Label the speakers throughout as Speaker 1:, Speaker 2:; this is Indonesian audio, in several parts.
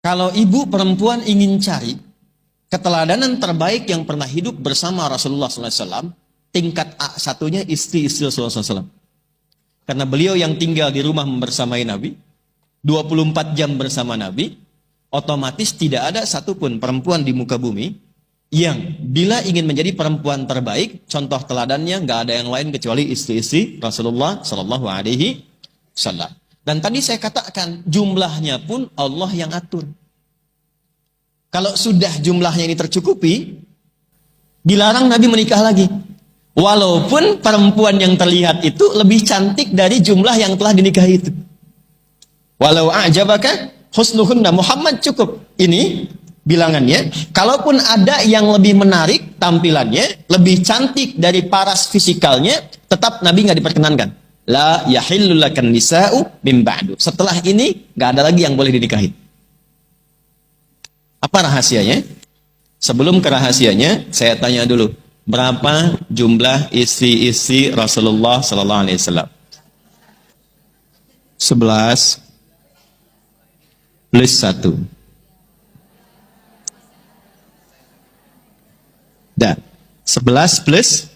Speaker 1: Kalau ibu perempuan ingin cari keteladanan terbaik yang pernah hidup bersama Rasulullah SAW, tingkat A1-nya istri-istri Rasulullah SAW. Karena beliau yang tinggal di rumah membersamai Nabi, 24 jam bersama Nabi, otomatis tidak ada satupun perempuan di muka bumi yang bila ingin menjadi perempuan terbaik, contoh teladannya nggak ada yang lain kecuali istri-istri Rasulullah Sallallahu Alaihi Wasallam. Dan tadi saya katakan jumlahnya pun Allah yang atur. Kalau sudah jumlahnya ini tercukupi, dilarang Nabi menikah lagi. Walaupun perempuan yang terlihat itu lebih cantik dari jumlah yang telah dinikahi itu. Walau a'jabaka husnuhunna, Muhammad cukup. Ini bilangannya. Kalaupun ada yang lebih menarik tampilannya, lebih cantik dari paras fisikalnya, tetap Nabi nggak diperkenankan. La yahillu lakan nisa'u min ba'du. Setelah ini nggak ada lagi yang boleh dinikahi. Apa rahasianya? Sebelum ke rahasianya, saya tanya dulu, berapa jumlah istri-istri Rasulullah Sallallahu Alaihi Wasallam? 11 plus 1. Dan 11 plus,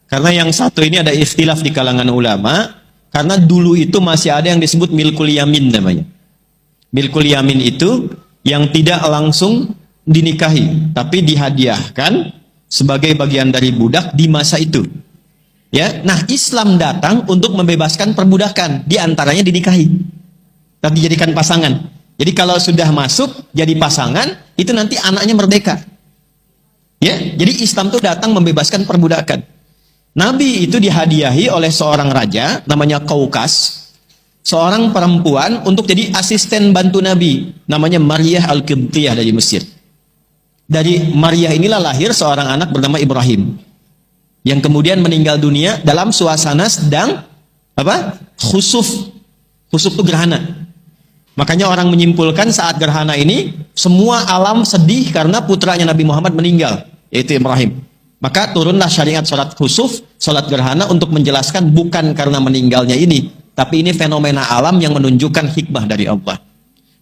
Speaker 1: karena yang satu ini ada ikhtilaf di kalangan ulama, karena dulu itu masih ada yang disebut milkul yamin namanya. Milkul yamin itu yang tidak langsung dinikahi, tapi dihadiahkan sebagai bagian dari budak di masa itu. Ya, nah Islam datang untuk membebaskan perbudakan, di antaranya dinikahi dan dijadikan pasangan. Jadi kalau sudah masuk jadi pasangan, itu nanti anaknya merdeka. Ya, jadi Islam itu datang membebaskan perbudakan. Nabi itu dihadiahi oleh seorang raja namanya Kaukas, seorang perempuan untuk jadi asisten bantu Nabi, namanya Maryah Al-Qibtiyah dari Mesir. Dari Maryah inilah lahir seorang anak bernama Ibrahim, yang kemudian meninggal dunia dalam suasana sedang khusuf. Khusuf itu gerhana. Makanya orang menyimpulkan saat gerhana ini semua alam sedih karena putranya Nabi Muhammad meninggal, yaitu Ibrahim. Maka turunlah syariat sholat khusuf, sholat gerhana, untuk menjelaskan bukan karena meninggalnya ini, tapi ini fenomena alam yang menunjukkan hikmah dari Allah.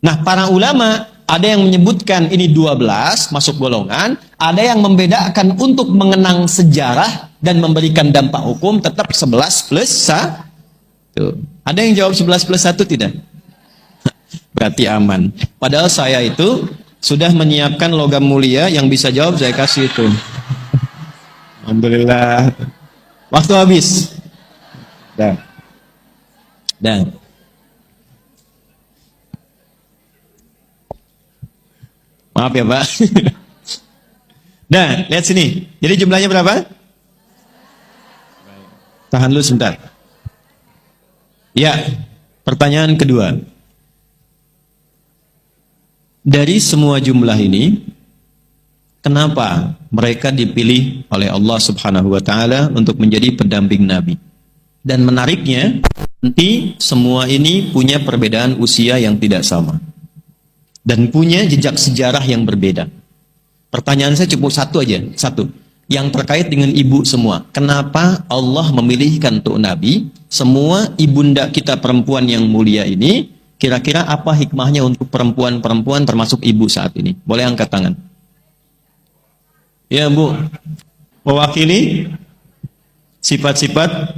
Speaker 1: Nah, para ulama ada yang menyebutkan ini 12 masuk golongan, ada yang membedakan untuk mengenang sejarah dan memberikan dampak hukum tetap 11 plus 1. Ada yang jawab 11 plus 1 tidak? Berarti aman. Padahal saya itu sudah menyiapkan logam mulia yang bisa jawab, saya kasih itu. Alhamdulillah. Waktu habis. Dan maaf ya Pak. Nah, lihat sini. Jadi jumlahnya berapa? Tahan dulu sebentar. Ya, pertanyaan kedua. Dari semua jumlah ini, kenapa mereka dipilih oleh Allah Subhanahu wa Ta'ala untuk menjadi pendamping Nabi? Dan menariknya, nanti semua ini punya perbedaan usia yang tidak sama dan punya jejak sejarah yang berbeda. Pertanyaan saya cukup satu aja, satu, yang terkait dengan ibu semua. Kenapa Allah memilihkan untuk Nabi semua ibunda kita perempuan yang mulia ini? Kira-kira apa hikmahnya untuk perempuan-perempuan termasuk ibu saat ini? Boleh angkat tangan. Ya Bu, mewakili sifat-sifat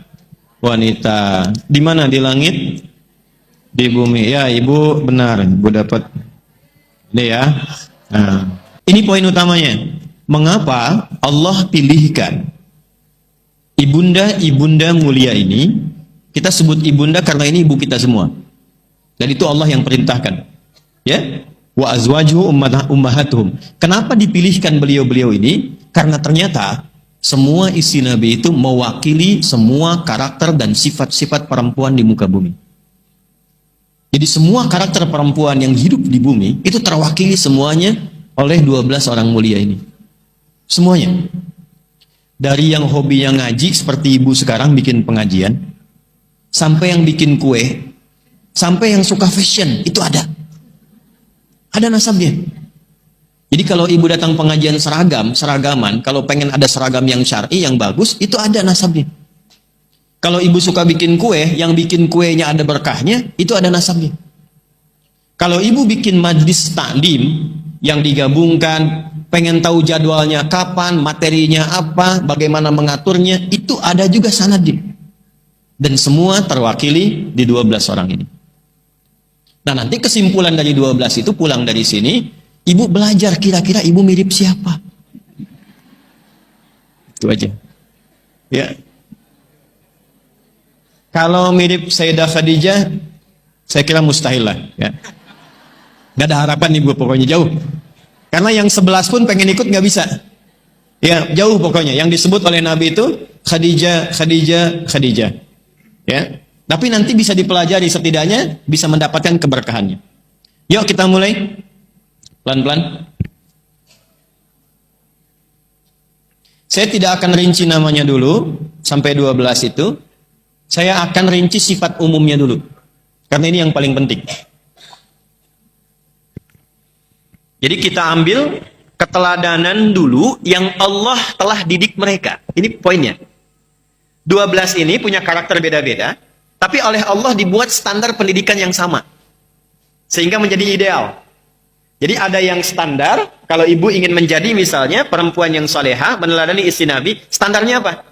Speaker 1: wanita. Di mana? Di langit, di bumi. Ya Ibu benar, Ibu dapat. Ini ya. Nah, ini poin utamanya. Mengapa Allah pilihkan ibunda-ibunda mulia ini? Kita sebut ibunda karena ini ibu kita semua. Dan itu Allah yang perintahkan. Ya, wa azwajuhu ummahatuhum. Kenapa dipilihkan beliau-beliau ini? Karena ternyata semua istri Nabi itu mewakili semua karakter dan sifat-sifat perempuan di muka bumi. Jadi semua karakter perempuan yang hidup di bumi itu terwakili semuanya oleh 12 orang mulia ini. Semuanya. Dari yang hobinya ngaji seperti ibu sekarang bikin pengajian, sampai yang bikin kue, sampai yang suka fashion, itu ada. Ada nasabnya. Jadi kalau ibu datang pengajian seragaman, kalau pengen ada seragam yang syar'i, yang bagus, itu ada nasabnya. Kalau ibu suka bikin kue, yang bikin kuenya ada berkahnya, itu ada nasabnya. Kalau ibu bikin majlis taklim yang digabungkan, pengen tahu jadwalnya kapan, materinya apa, bagaimana mengaturnya, itu ada juga sanadnya. Dan semua terwakili di 12 orang ini. Nah, nanti kesimpulan dari 12 itu pulang dari sini, ibu belajar kira-kira ibu mirip siapa. Itu aja. Ya. Kalau mirip Sayyidah Khadijah, saya kira mustahil lah. Ya. Nggak ada harapan ibu, pokoknya jauh. Karena yang 11 pun pengen ikut nggak bisa. Ya, jauh pokoknya. Yang disebut oleh Nabi itu Khadijah, Khadijah, Khadijah. Ya. Tapi nanti bisa dipelajari, setidaknya bisa mendapatkan keberkahannya. Yuk kita mulai. Pelan-pelan. Saya tidak akan rinci namanya dulu, sampai 12 itu. Saya akan rinci sifat umumnya dulu. Karena ini yang paling penting. Jadi kita ambil keteladanan dulu yang Allah telah didik mereka. Ini poinnya. 12 ini punya karakter beda-beda, tapi oleh Allah dibuat standar pendidikan yang sama. Sehingga menjadi ideal. Jadi ada yang standar, kalau ibu ingin menjadi misalnya perempuan yang salehah, meneladani istri Nabi, standarnya apa?